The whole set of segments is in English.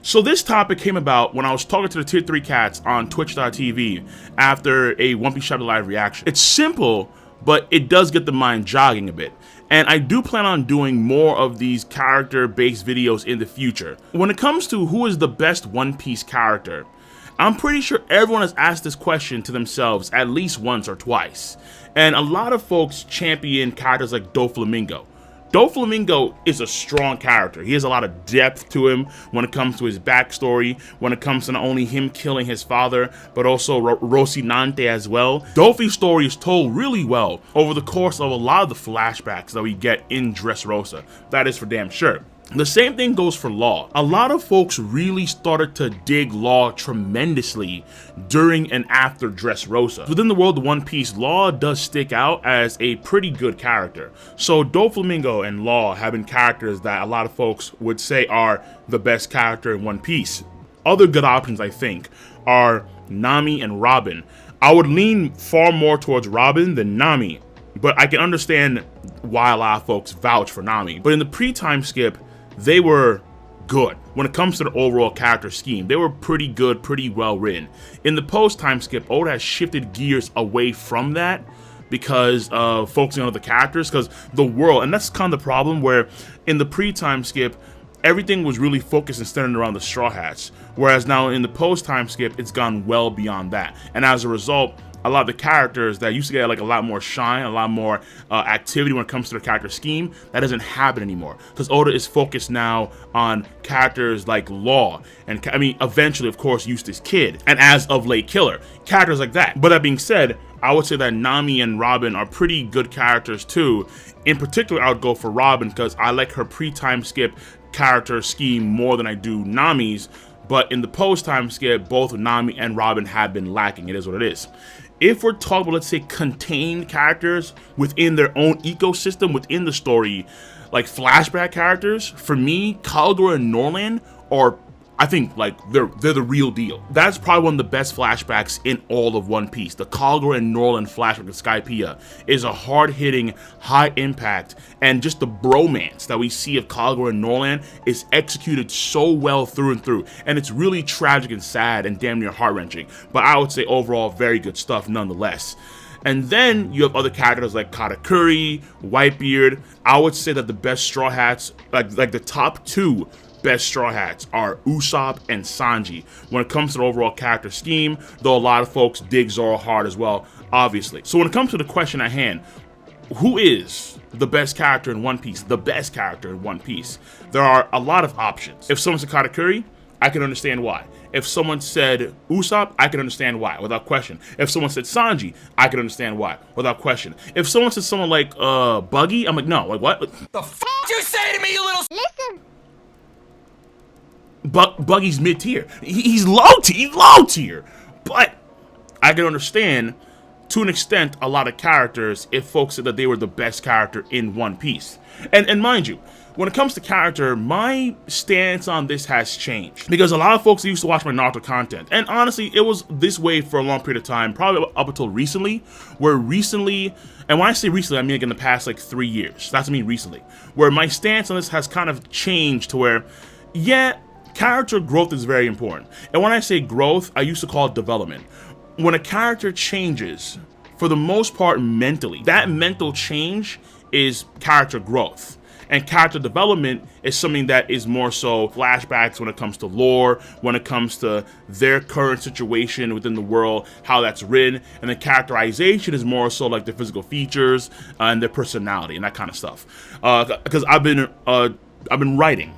So this topic came about when I was talking to the Tier 3 cats on Twitch.tv after a One Piece Chapter Live reaction. It's simple, but it does get the mind jogging a bit. And I do plan on doing more of these character-based videos in the future. When it comes to who is the best One Piece character, I'm pretty sure everyone has asked this question to themselves at least once or twice. And a lot of folks champion characters like Doflamingo. Doflamingo is a strong character. He has a lot of depth to him when it comes to his backstory, when it comes to not only him killing his father, but also Rocinante as well. Dofi's story is told really well over the course of a lot of the flashbacks that we get in Dressrosa. That is for damn sure. The same thing goes for Law. A lot of folks really started to dig Law tremendously during and after Dressrosa. Within the world of One Piece, Law does stick out as a pretty good character. So Doflamingo and Law have been characters that a lot of folks would say are the best character in One Piece. Other good options, I think, are Nami and Robin. I would lean far more towards Robin than Nami, but I can understand why a lot of folks vouch for Nami. But in the pre-time skip, they were good. When it comes to the overall character scheme, they were pretty good, pretty well written. In the post-time skip, Oda has shifted gears away from that because of focusing on other characters, because the world, and that's kind of the problem where in the pre-time skip, everything was really focused and centered around the Straw Hats, whereas now in the post-time skip, it's gone well beyond that. And as a result, a lot of the characters that used to get like a lot more shine, a lot more activity when it comes to their character scheme, that doesn't happen anymore because Oda is focused now on characters like Law and I mean eventually of course Eustace Kid and as of late Killer, characters like that. But that being said, I would say that Nami and Robin are pretty good characters too. In particular, I would go for Robin because I like her pre-time skip character scheme more than I do Nami's. But in the post-time skip, both Nami and Robin have been lacking. It is what it is. If we're talking about, let's say, contained characters within their own ecosystem, within the story, like flashback characters, for me, Kalgor and Norland are, I think, like, they're the real deal. That's probably one of the best flashbacks in all of One Piece. The Kalgor and Norland flashback of Skypiea is a hard-hitting, high-impact, and just the bromance that we see of Kalgor and Norland is executed so well through and through. And it's really tragic and sad and damn near heart-wrenching. But I would say overall, very good stuff nonetheless. And then you have other characters like Katakuri, Whitebeard. I would say that the best Straw Hats, like the top two best Straw Hats are Usopp and Sanji when it comes to the overall character scheme, though a lot of folks dig Zoro hard as well, obviously. So when it comes to the question at hand, who is the best character in One Piece? The best character in One Piece? There are a lot of options. If someone said Katakuri, I can understand why. If someone said Usopp, I can understand why, without question. If someone said Sanji, I can understand why, without question. If someone said someone like Buggy, I'm like, no, like what? The f*** you say to me, you little— Listen. Buggy's mid-tier. He's low tier. But I can understand, to an extent, a lot of characters if folks said that they were the best character in One Piece. And mind you, when it comes to character, my stance on this has changed. Because a lot of folks used to watch my Naruto content. And honestly, it was this way for a long period of time, probably up until recently, where recently, and when I say recently, I mean like in the past like 3 years. That's what I mean recently. Where my stance on this has kind of changed to where, yeah, character growth is very important. And when I say growth, I used to call it development. When a character changes, for the most part mentally, that mental change is character growth. And character development is something that is more so flashbacks when it comes to lore, when it comes to their current situation within the world, how that's written, and the characterization is more so like their physical features and their personality and that kind of stuff. Because I've been writing.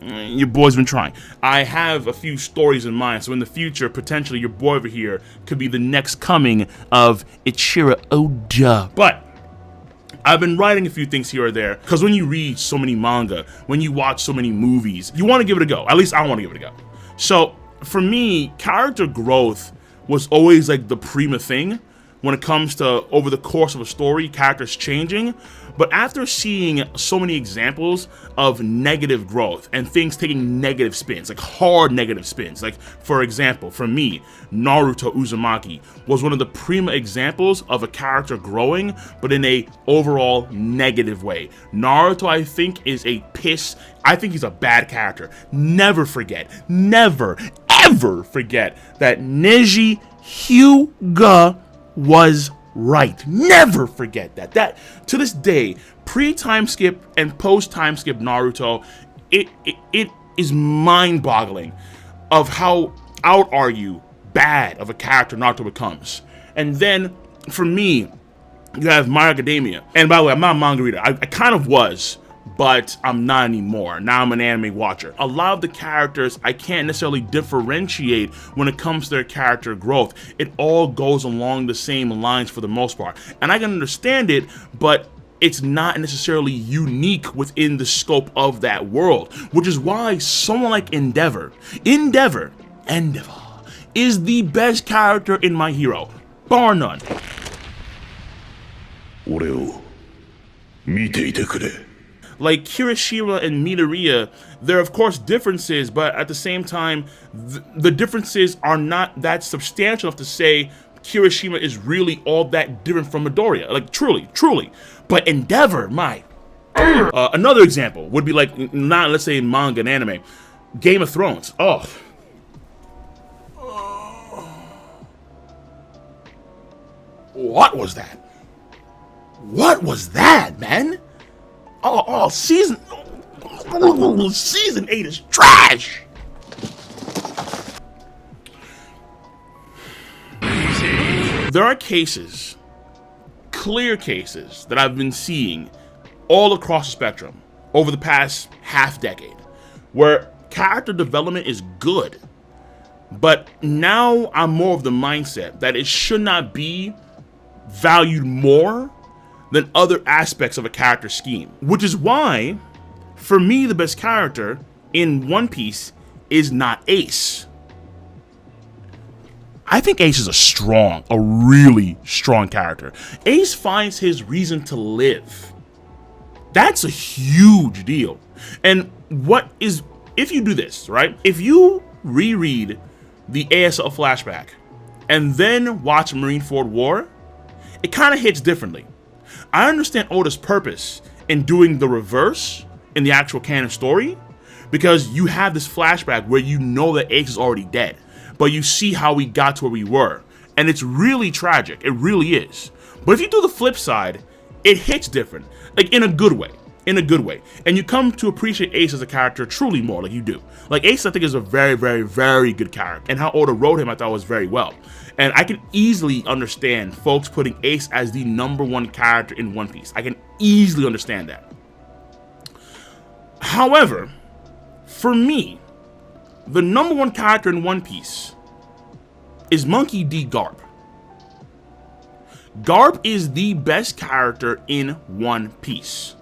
Your boy's been trying. I have a few stories in mind, so in the future, potentially your boy over here could be the next coming of Ichiro Oda. But I've been writing a few things here or there, because when you read so many manga, when you watch so many movies, you want to give it a go. At least I want to give it a go. So for me, character growth was always like the prima thing when it comes to over the course of a story, characters changing. But after seeing so many examples of negative growth and things taking negative spins, like hard negative spins, like for example, for me, Naruto Uzumaki was one of the prima examples of a character growing, but in a overall negative way. Naruto, I think, is I think he's a bad character. Never forget, never, ever forget that Neji Hyuga was right. Never forget that. That to this day, pre-time skip and post-time skip Naruto, it is mind-boggling of how out are you bad of a character Naruto becomes. And then for me, you have My Academia. And by the way, I'm not a manga reader. I kind of was, but I'm not anymore. Now I'm an anime watcher. A lot of the characters I can't necessarily differentiate when it comes to their character growth. It all goes along the same lines for the most part. And I can understand it, but it's not necessarily unique within the scope of that world, which is why someone like Endeavor is the best character in My Hero, bar none. 俺を見ていてくれ。 Like Kirishima and Midoriya, there are of course differences, but at the same time, the differences are not that substantial enough to say Kirishima is really all that different from Midoriya. Like truly. But Endeavor, another example would be like, not let's say manga and anime, Game of Thrones. Oh. What was that? What was that, man? Season 8 is trash. There are cases, clear cases, that I've been seeing all across the spectrum over the past half decade where character development is good, but now I'm more of the mindset that it should not be valued more than other aspects of a character scheme. Which is why, for me, the best character in One Piece is not Ace. I think Ace is a really strong character. Ace finds his reason to live. That's a huge deal. And if you do this, right? If you reread the ASL flashback and then watch Marineford War, it kind of hits differently. I understand Oda's purpose in doing the reverse in the actual canon story, because you have this flashback where you know that Ace is already dead, but you see how we got to where we were, and it's really tragic. It really is. But if you do the flip side, it hits different, like in a good way, and you come to appreciate Ace as a character truly more, like you do. Like Ace, I think, is a very, very, very good character, and how Oda wrote him, I thought was very well. And I can easily understand folks putting Ace as the #1 character in One Piece. I can easily understand that. However, for me, the #1 character in One Piece is Monkey D. Garp. Garp is the best character in One Piece.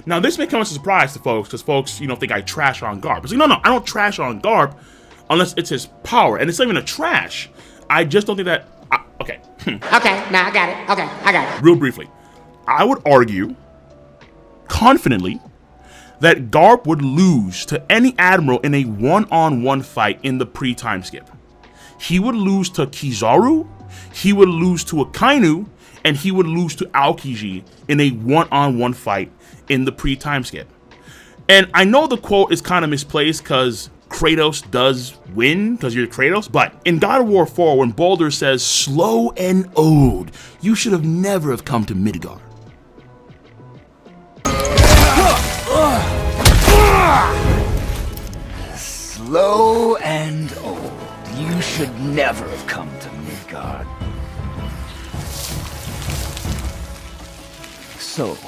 Now, this may come as a surprise to folks, because folks, think I trash on Garp. It's like, no, I don't trash on Garp unless it's his power. And it's not even a trash. I just don't think that... okay. Okay, now I got it. Okay, I got it. Real briefly, I would argue confidently that Garp would lose to any admiral in a one-on-one fight in the pre-time skip. He would lose to Kizaru, he would lose to Akainu, and he would lose to Aokiji in a one-on-one fight in the pre-time skip. And I know the quote is kind of misplaced because Kratos does win because you're Kratos, but in God of War 4, when Baldur says, "Slow and old, you should have never have come to Midgard." Slow and old, you should never have come to Midgard. So,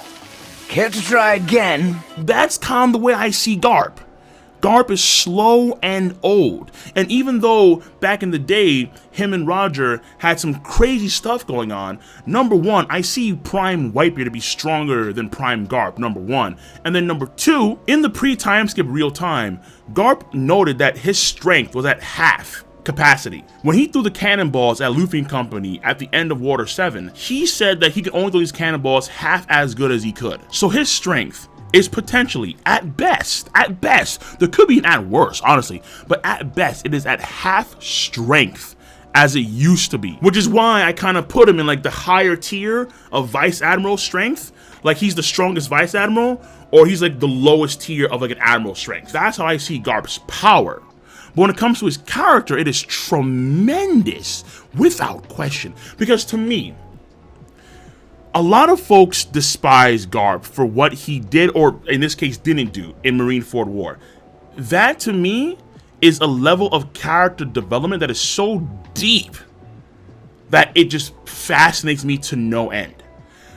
care to try again? That's kind of the way I see Garp. Garp is slow and old. And even though back in the day, him and Roger had some crazy stuff going on, #1, I see Prime Whitebeard to be stronger than Prime Garp, #1. And then #2, in the pre-time skip real time, Garp noted that his strength was at half capacity. When he threw the cannonballs at Luffy and company at the end of Water 7, he said that he could only throw these cannonballs half as good as he could. So his strength is potentially, at best, there could be an at worst, honestly, but at best, it is at half strength as it used to be, which is why I kind of put him in like the higher tier of Vice Admiral strength. Like he's the strongest Vice Admiral, or he's like the lowest tier of like an Admiral strength. That's how I see Garp's power. But when it comes to his character, it is tremendous, without question. Because to me, a lot of folks despise Garp for what he did, or in this case didn't do, in Marineford War. That to me is a level of character development that is so deep that it just fascinates me to no end.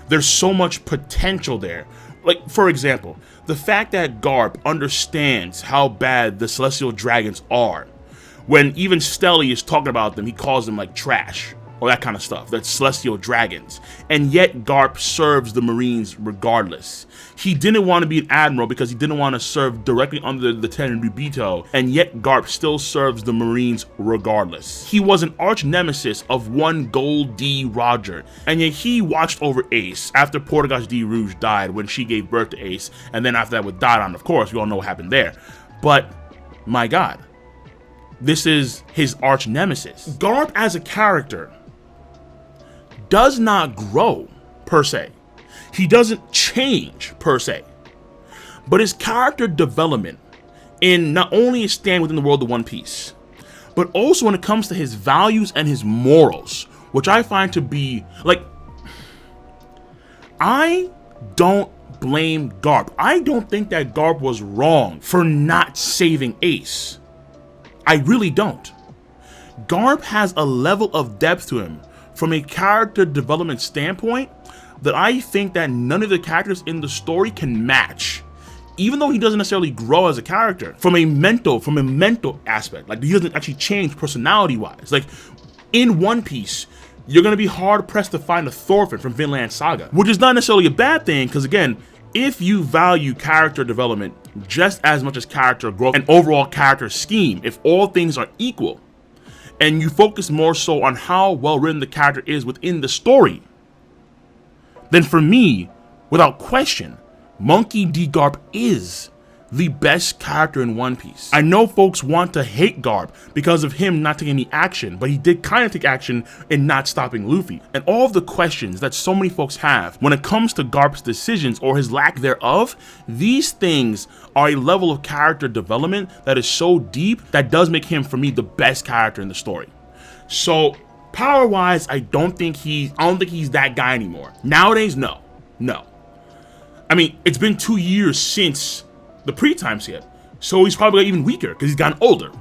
There's so much potential there. Like, for example, the fact that Garp understands how bad the Celestial Dragons are. When even Stelly is talking about them, he calls them like trash, or that kind of stuff. That's Celestial Dragons. And yet Garp serves the Marines regardless. He didn't want to be an admiral because he didn't want to serve directly under Lieutenant Rubito, and yet Garp still serves the Marines regardless. He was an arch nemesis of one Gold D. Roger, and yet he watched over Ace after Portagosh D. Rouge died when she gave birth to Ace, and then after that with Dodon, of course, we all know what happened there. But, my God, this is his arch nemesis. Garp as a character does not grow, per se. He doesn't change, per se. But his character development in not only his stand within the world of One Piece, but also when it comes to his values and his morals, which I find to be, like, I don't blame Garp. I don't think that Garp was wrong for not saving Ace. I really don't. Garp has a level of depth to him from a character development standpoint that I think that none of the characters in the story can match. Even though he doesn't necessarily grow as a character, from a mental aspect, like he doesn't actually change personality-wise. Like in One Piece, you're gonna be hard pressed to find a Thorfinn from Vinland Saga, which is not necessarily a bad thing, because again, if you value character development just as much as character growth and overall character scheme, if all things are equal, and you focus more so on how well written the character is within the story, then for me, without question, Monkey D. Garp is the best character in One Piece. I know folks want to hate Garp because of him not taking any action, but he did kind of take action in not stopping Luffy. And all of the questions that so many folks have when it comes to Garp's decisions or his lack thereof, these things are a level of character development that is so deep that does make him, for me, the best character in the story. So power-wise, I don't think he's that guy anymore. Nowadays, no. I mean, it's been 2 years since the pre-time skip, so he's probably even weaker because he's gotten older.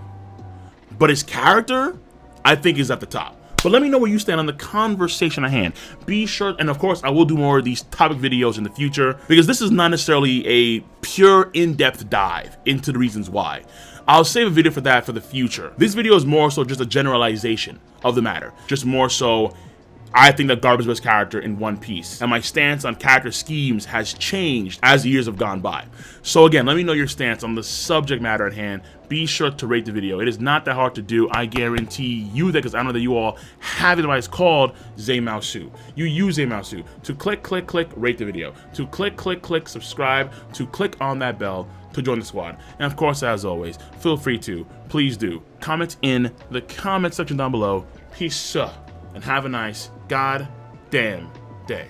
But his character, I think, is at the top. But let me know where you stand on the conversation at hand. Be sure, and of course, I will do more of these topic videos in the future, because this is not necessarily a pure in-depth dive into the reasons why. I'll save a video for that for the future. This video is more so just a generalization of the matter. Just more so, I think that Garp is the best character in One Piece, and my stance on character schemes has changed as the years have gone by. So again, let me know your stance on the subject matter at hand. Be sure to rate the video. It is not that hard to do. I guarantee you that, because I know that you all have a device called Zamaosu. You use Zamaosu to click, rate the video, to click, subscribe, to click on that bell to join the squad. And of course, as always, feel free to, please do, comment in the comment section down below. Peace, and have a nice goddamn day.